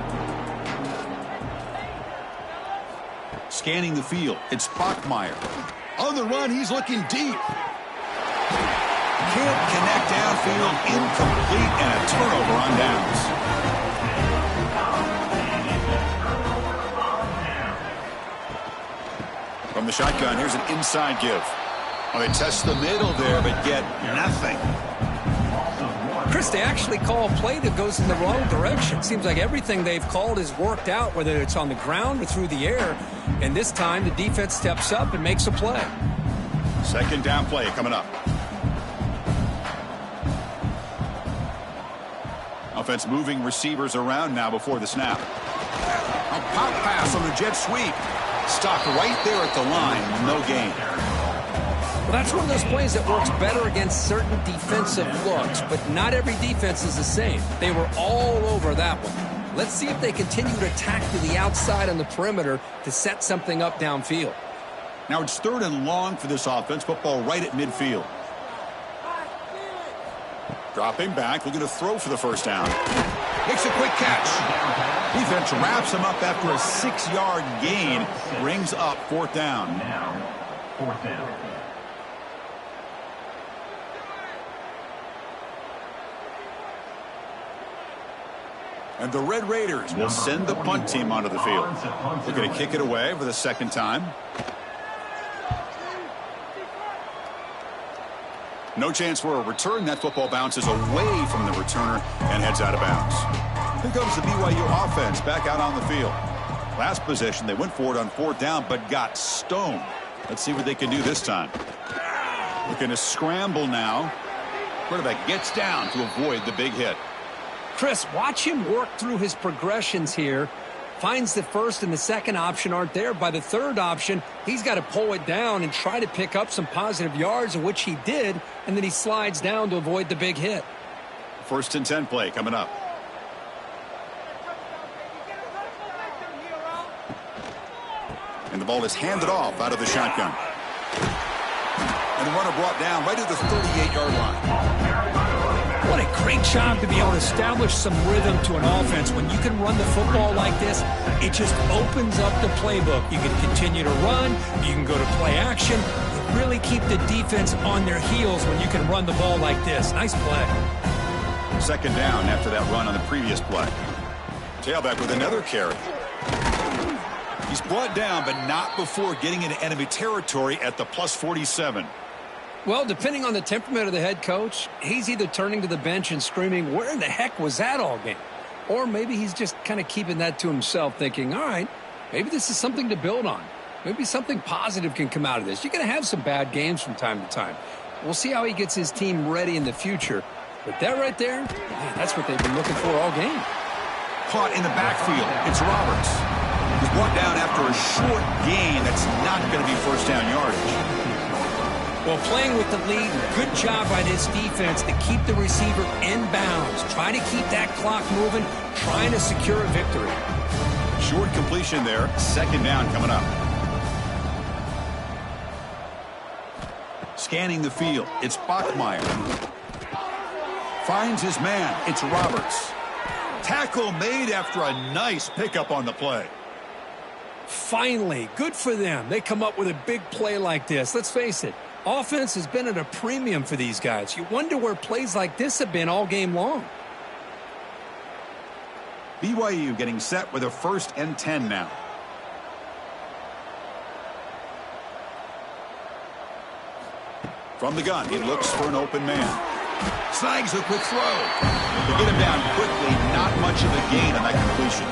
Scanning the field. It's Bachmeier. On the run, he's looking deep. Can't connect downfield. Incomplete and a turnover on downs. From the shotgun, here's an inside give. Well, they test the middle there, but get nothing. Chris, they actually call a play that goes in the wrong direction. Seems like everything they've called has worked out, whether it's on the ground or through the air. And this time, the defense steps up and makes a play. 2nd down play coming up. Offense moving receivers around now before the snap. A pop pass on the jet sweep. Stopped right there at the line. No gain. Well, that's one of those plays that works better against certain defensive looks, but not every defense is the same. They were all over that one. Let's see if they continue to attack to the outside on the perimeter to set something up downfield. Now it's 3rd and long for this offense. Football right at midfield. Dropping back, looking to throw for the first down. Makes a quick catch. Defense wraps him up after a 6-yard gain. Brings up 4th down. Now, 4th down. And the Red Raiders will send the punt team onto the field. Looking to kick it away for the 2nd time. No chance for a return. That football bounces away from the returner and heads out of bounds. Here comes the BYU offense back out on the field. Last possession, they went for it on 4th down, but got stoned. Let's see what they can do this time. Looking to scramble now. Quarterback gets down to avoid the big hit. Chris, watch him work through his progressions here. Finds the first and the second option aren't there. By the third option, he's got to pull it down and try to pick up some positive yards, of which he did, and then he slides down to avoid the big hit. 1st and 10 play coming up. And the ball is handed off out of the shotgun. And the runner brought down right at the 38-yard line. What a great job to be able to establish some rhythm to an offense. When you can run the football like this, it just opens up the playbook. You can continue to run. You can go to play action. You really keep the defense on their heels when you can run the ball like this. Nice play. 2nd down after that run on the previous play. Tailback with another carry. He's brought down, but not before getting into enemy territory at the +47. Well, depending on the temperament of the head coach, he's either turning to the bench and screaming, where in the heck was that all game? Or maybe he's just kind of keeping that to himself, thinking, all right, maybe this is something to build on. Maybe something positive can come out of this. You're going to have some bad games from time to time. We'll see how he gets his team ready in the future. But that right there, man, that's what they've been looking for all game. Caught in the backfield. It's Roberts. He's brought down after a short gain that's not going to be 1st down yardage. Well, playing with the lead, good job by this defense to keep the receiver in bounds. Try to keep that clock moving, trying to secure a victory. Short completion there. 2nd down coming up. Scanning the field. It's Bachmeier. Finds his man. It's Roberts. Tackle made after a nice pickup on the play. Finally, good for them. They come up with a big play like this. Let's face it. Offense has been at a premium for these guys. You wonder where plays like this have been all game long. BYU getting set with a 1st and 10 now. From the gun, he looks for an open man. Snags a quick throw. They get him down quickly. Not much of a gain on that completion.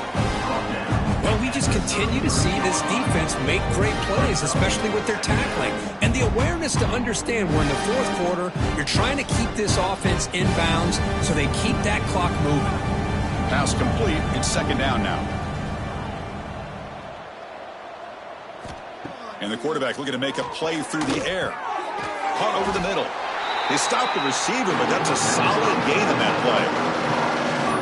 Well, we just continue to see this defense make great plays, especially with their tackling. And the awareness to understand we're in the 4th quarter, you're trying to keep this offense in bounds so they keep that clock moving. Pass complete. It's 2nd down now. And the quarterback looking to make a play through the air. Caught over the middle. They stopped the receiver, but that's a solid gain on that play.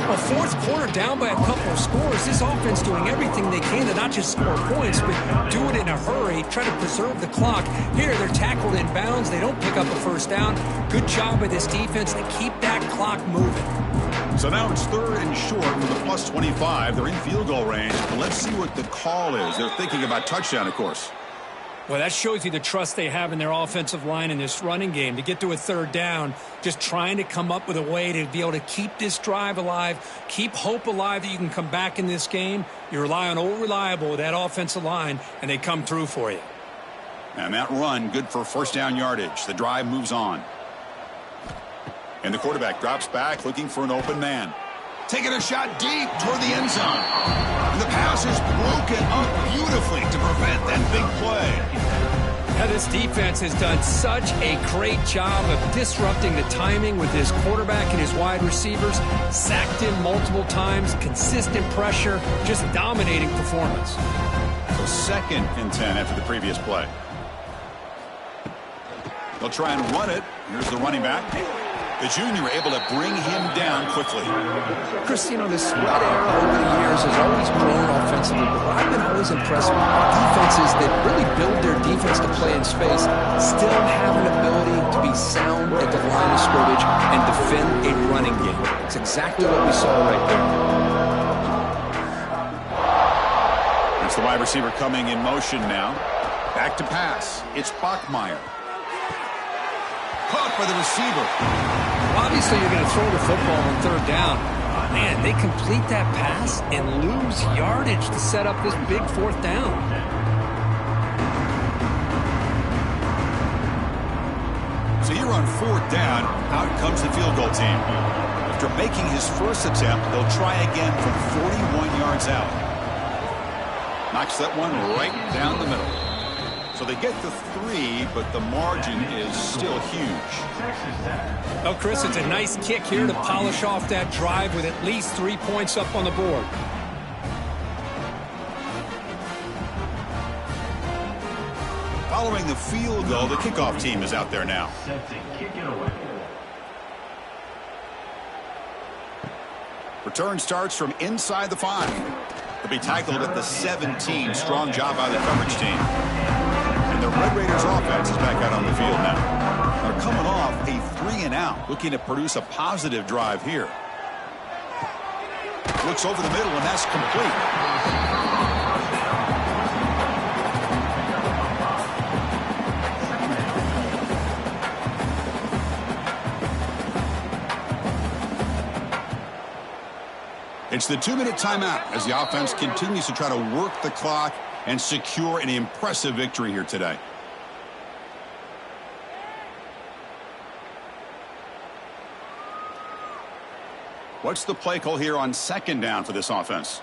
Well, 4th quarter down by a couple of scores. This offense doing everything they can to not just score points, but do it in a hurry, try to preserve the clock. Here, they're tackled in bounds. They don't pick up a 1st down. Good job by this defense to keep that clock moving. So now it's 3rd and short for the +25. They're in field goal range. Let's see what the call is. They're thinking about touchdown, of course. Well, that shows you the trust they have in their offensive line in this running game. To get to a 3rd down, just trying to come up with a way to be able to keep this drive alive, keep hope alive that you can come back in this game. You rely on old reliable with that offensive line, and they come through for you. And that run, good for 1st down yardage. The drive moves on. And the quarterback drops back, looking for an open man. Taking a shot deep toward the end zone. And the pass is broken up beautifully to prevent that big play. Now, this defense has done such a great job of disrupting the timing with his quarterback and his wide receivers. Sacked in multiple times, consistent pressure, just dominating performance. So 2nd and 10 after the previous play. They'll try and run it. Here's the running back. The junior able to bring him down quickly. Chris, you know, the spread era over the years has always grown offensively, but what I've been always impressed with defenses that really build their defense to play in space still have an ability to be sound at the line of scrimmage and defend a running game. It's exactly what we saw right there. It's the wide receiver coming in motion now. Back to pass. It's Bachmeier. Caught by the receiver. Obviously, you're going to throw the football on third down. Man, they complete that pass and lose yardage to set up this big fourth down. So here on fourth down, out comes the field goal team. After making his first attempt, they'll try again from 41 yards out. Knocks that one right down the middle. So they get the 3, but the margin is still huge. Oh, Chris, it's a nice kick here to polish off that drive with at least 3 points up on the board. Following the field goal, the kickoff team is out there now. Return starts from inside the 5. They'll be tackled at the 17. Strong job by the coverage team. And the Red Raiders offense is back out on the field now. They're coming off a 3-and-out, looking to produce a positive drive here. Looks over the middle, and that's complete. It's the 2-minute timeout as the offense continues to try to work the clock and secure an impressive victory here today. What's the play call here on second down for this offense?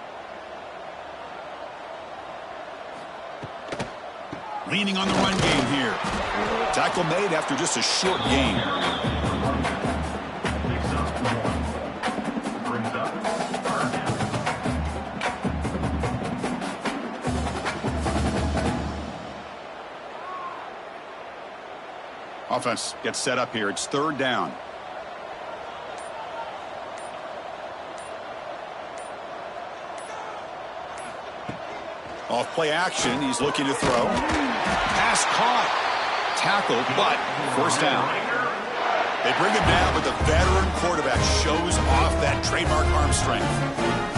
Leaning on the run game here. Tackle made after just a short gain. Offense gets set up here. It's third down. Off play action. He's looking to throw. Pass caught. Tackled, but first down. They bring him down, but the veteran quarterback shows off that trademark arm strength.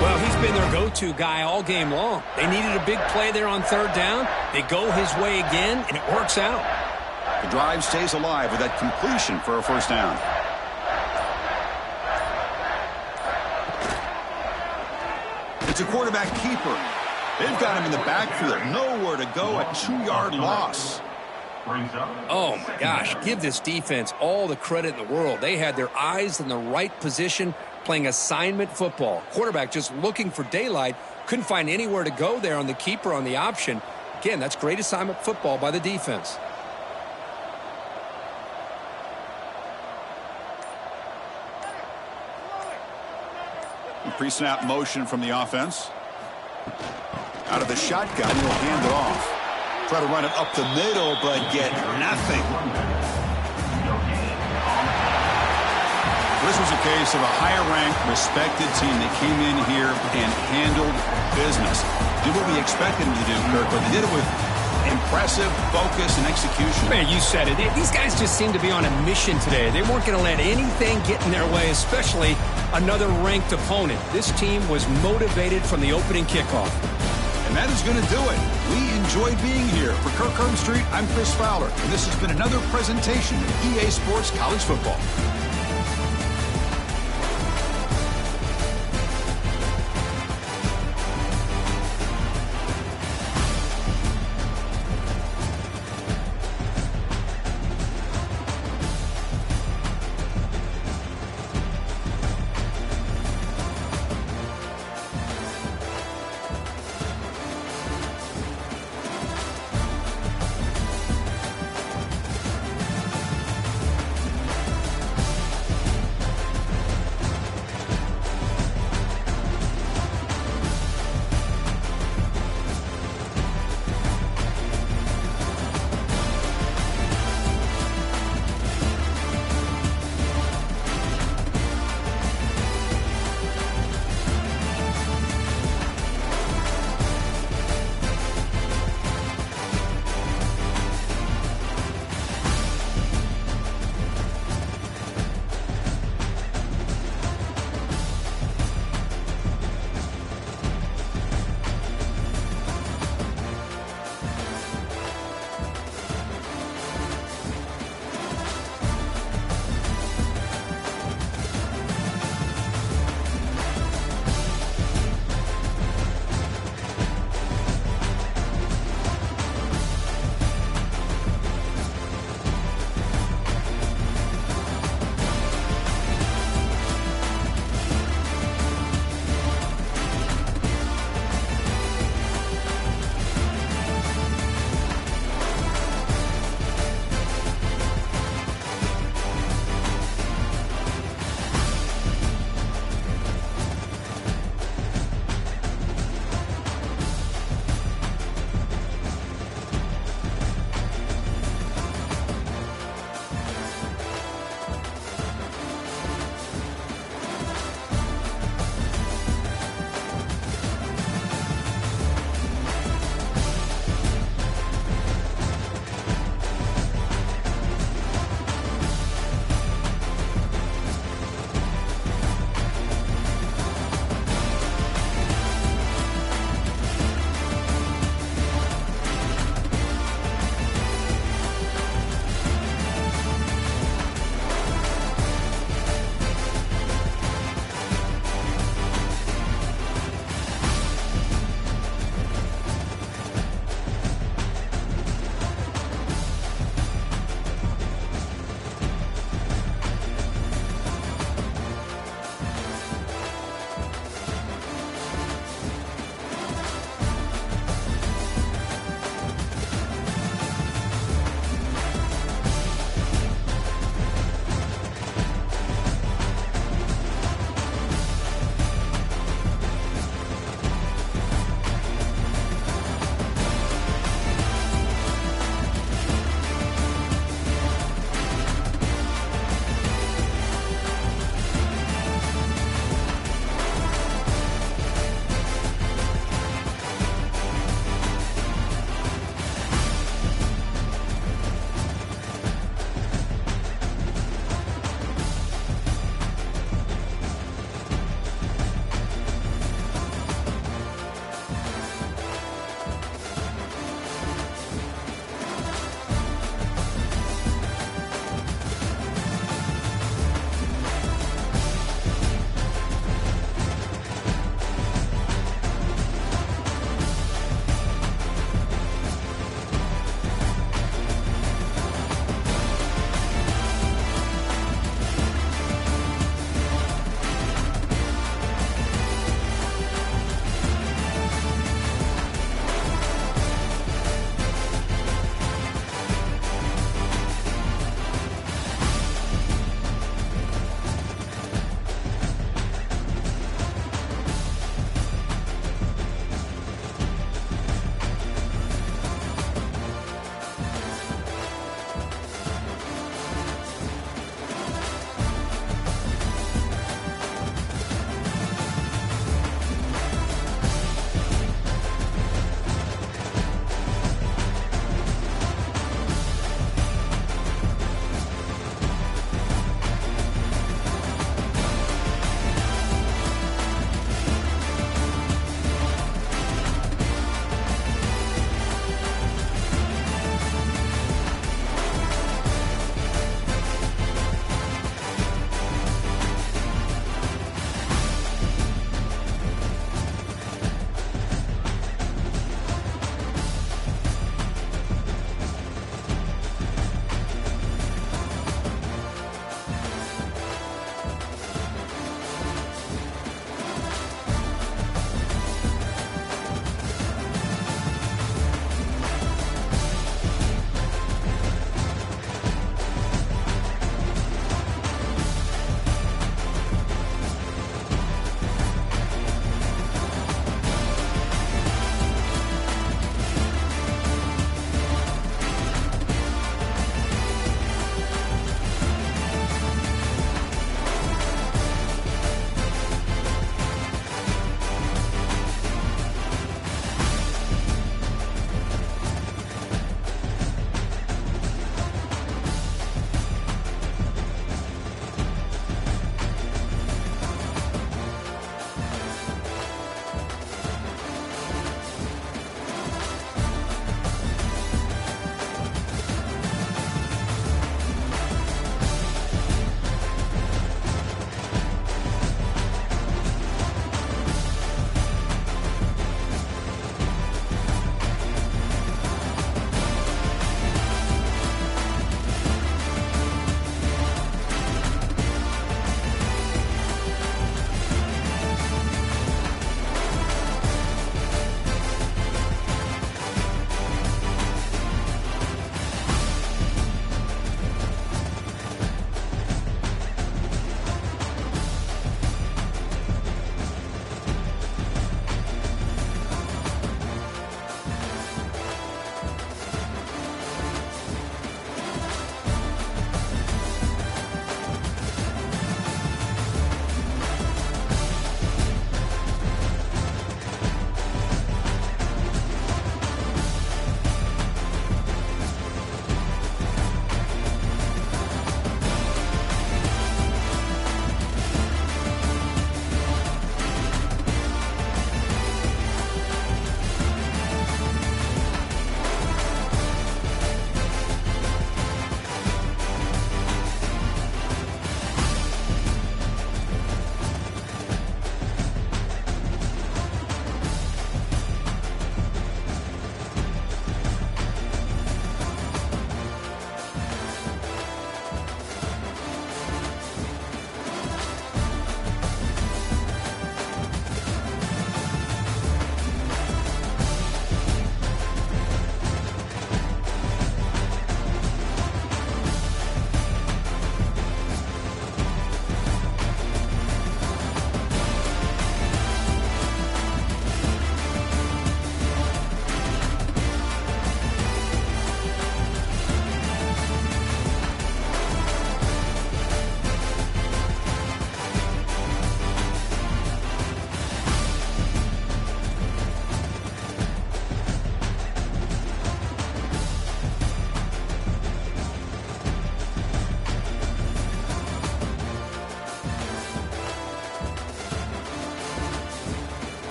Well, he's been their go-to guy all game long. They needed a big play there on third down. They go his way again, and it works out. The drive stays alive with that completion for a first down. It's a quarterback keeper. They've got him in the backfield. Nowhere to go. A 2-yard loss. Oh, my gosh. Give this defense all the credit in the world. They had their eyes in the right position playing assignment football. Quarterback just looking for daylight. Couldn't find anywhere to go there on the keeper on the option. Again, that's great assignment football by the defense. Pre-snap motion from the offense. Out of the shotgun, he'll hand it off. Try to run it up the middle, but get nothing. This was a case of a higher-ranked, respected team that came in here and handled business. Did what we expected them to do, Kirk, but they did it with impressive focus and execution. Man, you said it. These guys just seem to be on a mission today. They weren't going to let anything get in their way, especially another ranked opponent. This team was motivated from the opening kickoff. And that is going to do it. We enjoyed being here. For Kirk Street, I'm Chris Fowler, and this has been another presentation of EA Sports College Football.